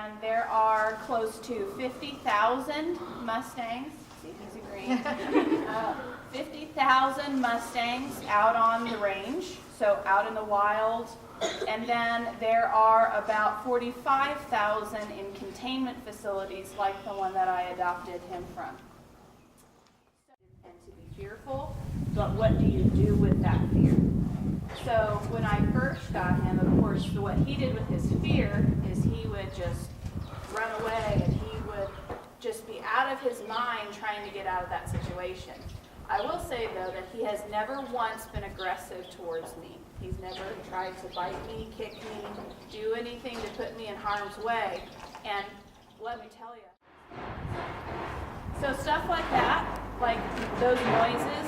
and there are close to 50,000 Mustangs. See, he's agreeing. 50,000 Mustangs out on the range, so out in the wild. And then there are about 45,000 in containment facilities like the one that I adopted him from. And to be fearful, but what do you do with that fear? So when I first got him, of course, what he did with his fear is he would just run away, and he would just be out of his mind trying to get out of that situation. I will say, though, that he has never once been aggressive towards me. He's never tried to bite me, kick me, do anything to put me in harm's way. And let me tell you. So stuff like that, like those noises,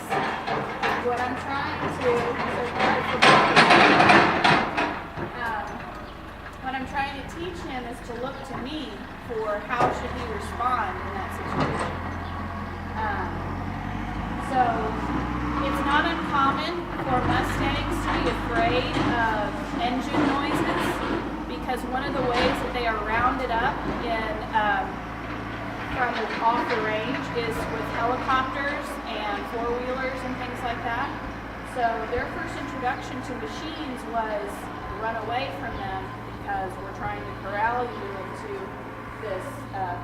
what I'm trying to, what I'm trying to teach him is to look to me for how should he respond in that situation. So it's not uncommon for Mustangs to be afraid of engine noises, because one of the ways that they are rounded up from off the range is with helicopters and four-wheelers and things like that. So their first introduction to machines was run away from them because we're trying to corral you into this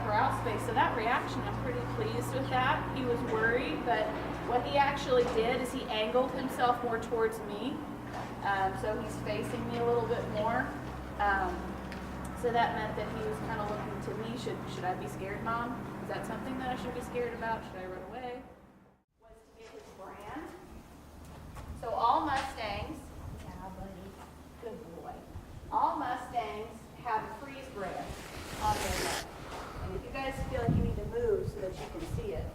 corral space. So that reaction, I'm pretty pleased with that. He was worried, but what he actually did is he angled himself more towards me. So he's facing me a little bit more. So that meant that he was kind of looking to me. Should I be scared, Mom? Is that something that I should be scared about? Should I run away? Was to get his brand. So all Mustangs, yeah, buddy, good boy. All Mustangs have a freeze brand on their neck. And if you guys feel like you need to move so that you can see it.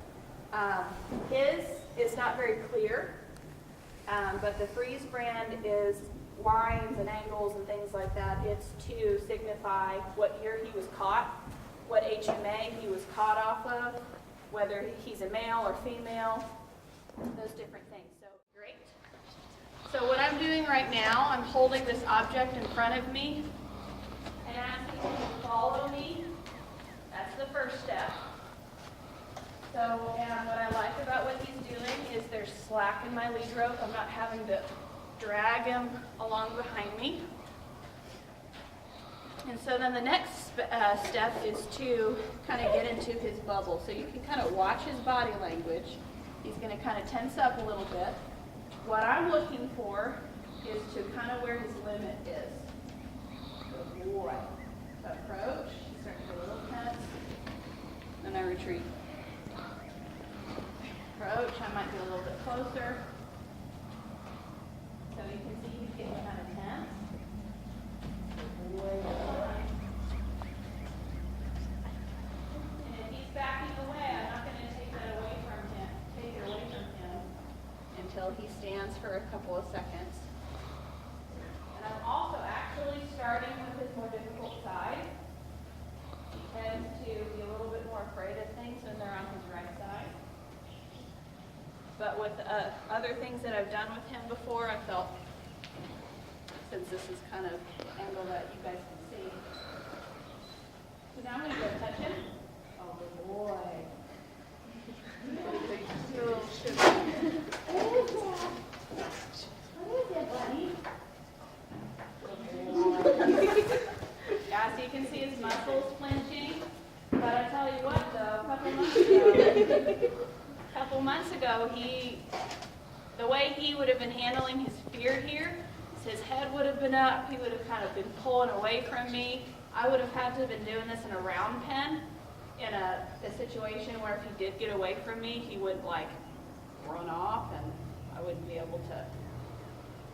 His is not very clear, but the freeze brand is lines and angles and things like that. It's to signify what year he was caught, what HMA he was caught off of, whether he's a male or female, those different things. So great. So what I'm doing right now, I'm holding this object in front of me and asking him to follow me. That's the first step. So, and what I like about what he's doing is there's slack in my lead rope. I'm not having to drag him along behind me. And so then the next step is to kind of get into his bubble. So you can kind of watch his body language. He's going to kind of tense up a little bit. What I'm looking for is to kind of where his limit is. Good boy. Approach. Start to get a little tense. Then I retreat. Approach. I might be a little bit closer. So you can see he's getting kind of tense. Way behind. And if he's backing away, I'm not going to take it away from him until he stands for a couple of seconds. And I'm also actually starting with his more difficult side. He tends to be a little bit more afraid of things when they're on his right side. But with other things that I've done with him before, I felt, since this is kind of the angle that you guys can see. So now I'm going to go touch him. Oh, good boy. What is it, buddy? Yeah, so you can see his muscles clenching. But I tell you what, though, a couple months ago, the way he would have been handling his fear here, his head would have been up, he would have kind of been pulling away from me. I would have had to have been doing this in a round pen, in a situation where if he did get away from me, he would like run off and I wouldn't be able to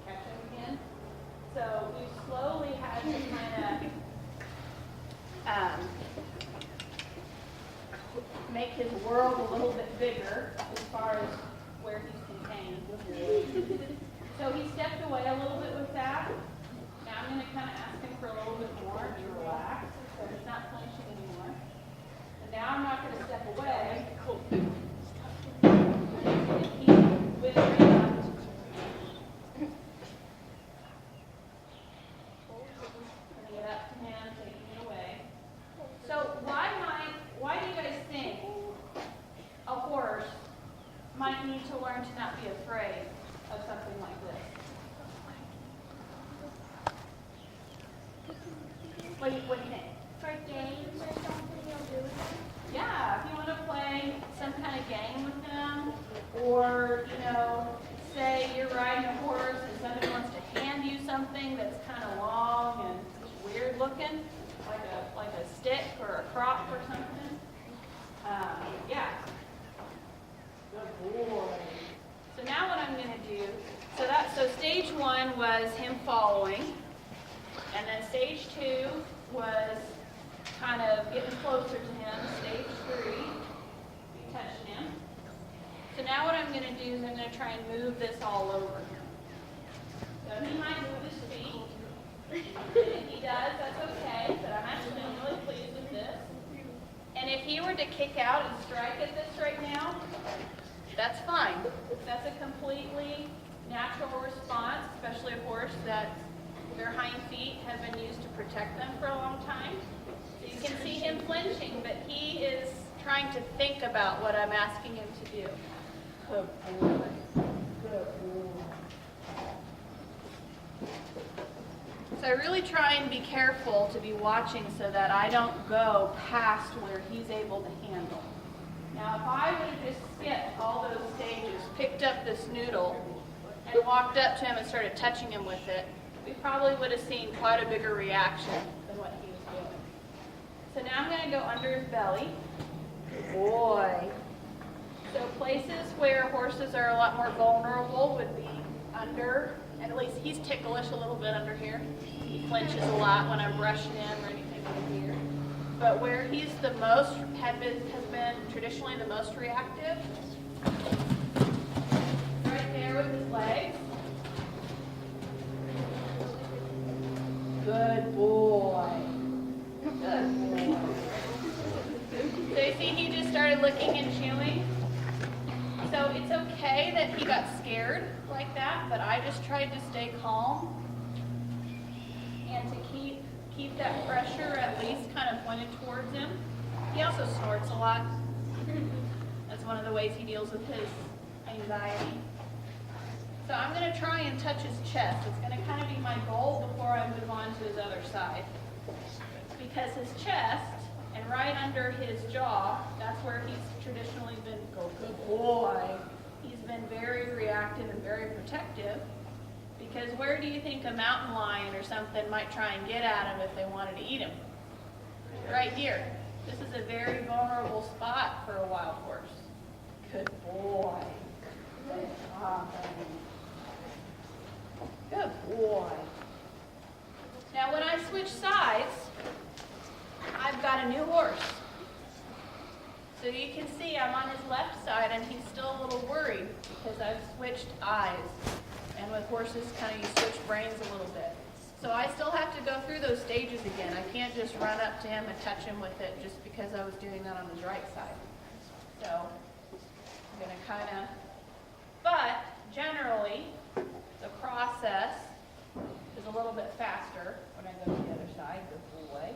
catch him again. So we slowly had to kind of make his world a little bit bigger as far as where he's contained. So he stepped away a little bit with that. Now I'm going to kind of ask him for a little bit more to relax, so he's not clenching anymore. And now I'm not going to step away. And he's withering up. Bring it up to him, taking it away. to not be afraid of something like this. What do you think? For games or something you'll do with them? Yeah, if you want to play some kind of game with them, or, say you're riding a horse and somebody wants to hand you something that's kind of long and weird looking, like a stick or a crop or something. Yeah. Good boy. So now what I'm going to do, so stage 1 was him following, and then stage 2 was kind of getting closer to him. Stage 3, be touching him. So now what I'm going to do is I'm going to try and move this all over him. So he might move his feet. And if he does, that's okay, but I'm actually really pleased with this. And if he were to kick out and strike at this right now, that's fine. That's a completely natural response, especially a horse that their hind feet have been used to protect them for a long time. So you can see him flinching, but he is trying to think about what I'm asking him to do. Good boy. Good boy. So I really try and be careful to be watching so that I don't go past where he's able to handle. Now, if I would have just skipped all those stages, picked up this noodle, and walked up to him and started touching him with it, we probably would have seen quite a bigger reaction than what he was doing. So now I'm going to go under his belly. Good boy. So places where horses are a lot more vulnerable would be under, and at least he's ticklish a little bit under here. He flinches a lot when I'm brushing him or anything under here. But where he's the most, has been traditionally the most reactive, right there with his legs. Good boy. Good boy. So you see he just started licking and chewing. So it's okay that he got scared like that, but I just tried to stay calm and to keep that pressure at least kind of pointed towards him. He also snorts a lot. That's one of the ways he deals with his anxiety. So I'm going to try and touch his chest. It's going to kind of be my goal before I move on to his other side. Because his chest and right under his jaw, that's where he's traditionally been, good boy. He's been very reactive and very protective. Because where do you think a mountain lion or something might try and get at him if they wanted to eat him? Right here. This is a very vulnerable spot for a wild horse. Good boy. Good job, buddy. Good boy. Now when I switch sides, I've got a new horse. So you can see I'm on his left side and he's still a little worried because I've switched eyes. And with horses, kind of you switch brains a little bit. So I still have to go through those stages again. I can't just run up to him and touch him with it just because I was doing that on his right side. So I'm going to kind of, but generally the process is a little bit faster when I go to the other side. Good boy.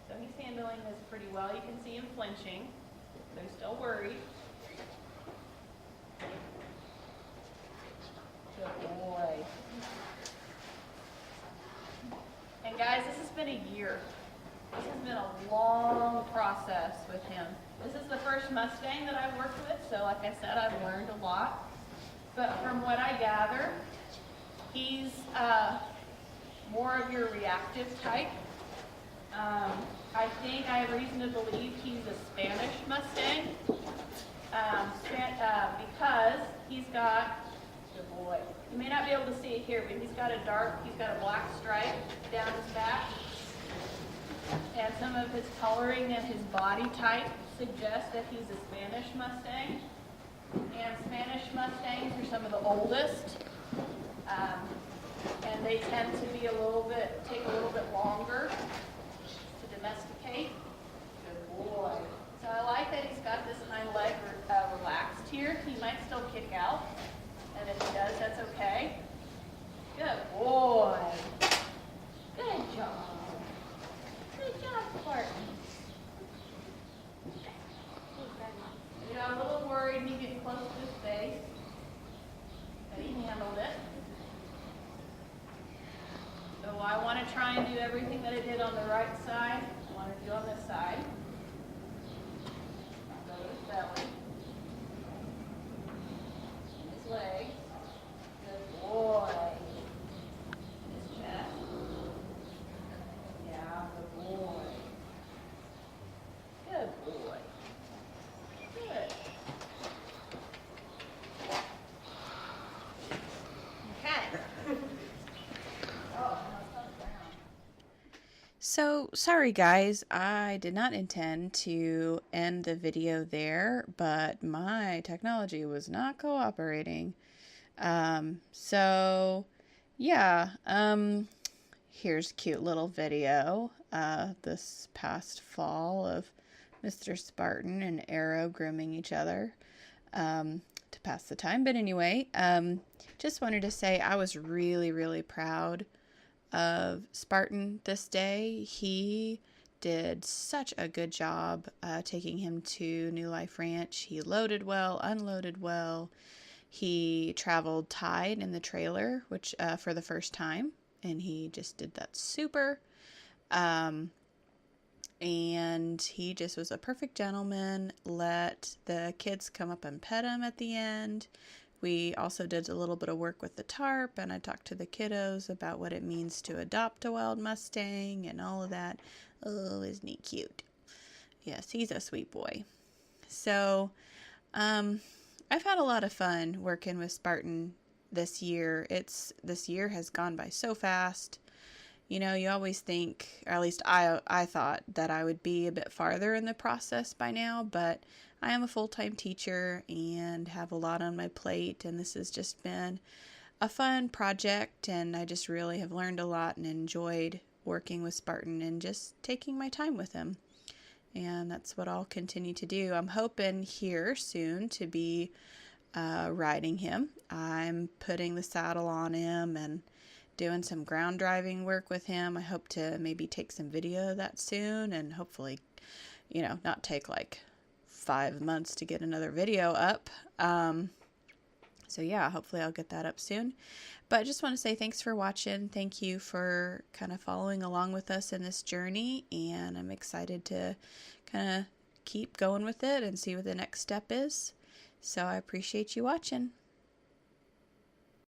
So he's handling this pretty well. You can see him flinching. So he's still worried. Good boy. And guys, this has been a year. This has been a long process with him. This is the first Mustang that I've worked with, so like I said, I've learned a lot. But from what I gather, he's more of your reactive type. I think I have reason to believe he's a Spanish Mustang because he's got, good boy, you may not be able to see it here, but he's got a black stripe down his back. And some of his coloring and his body type suggests that he's a Spanish Mustang. And Spanish Mustangs are some of the oldest. And they tend to be take a little bit longer to domesticate. Good boy. So I like that he's got this hind leg relaxed here. He might still kick out. And if he does, that's okay. Good boy. Good job. Good job, Spartan. I'm a little worried me getting close to his face. So, sorry guys, I did not intend to end the video there, but my technology was not cooperating. So, yeah, here's a cute little video this past fall of Mr. Spartan and Arrow grooming each other to pass the time. But anyway, just wanted to say I was really proud of Spartan this day. He did such a good job taking him to New Life Ranch. He loaded well, unloaded well. He traveled tied in the trailer, which for the first time, and he just did that super. And he just was a perfect gentleman, let the kids come up and pet him at the end. We also did a little bit of work with the tarp, and I talked to the kiddos about what it means to adopt a wild Mustang and all of that. Oh, isn't he cute? Yes, he's a sweet boy. So, I've had a lot of fun working with Spartan this year. This year has gone by so fast. You know, you always think, or at least I thought that I would be a bit farther in the process by now, but I am a full-time teacher and have a lot on my plate, and this has just been a fun project, and I just really have learned a lot and enjoyed working with Spartan and just taking my time with him. And that's what I'll continue to do. I'm hoping here soon to be riding him. I'm putting the saddle on him and doing some ground driving work with him. I hope to maybe take some video of that soon, and hopefully, you know, not take like 5 months to get another video up. So yeah, hopefully I'll get that up soon. But I just want to say thanks for watching. Thank you for kind of following along with us in this journey, and I'm excited to kind of keep going with it and see what the next step is. So I appreciate you watching.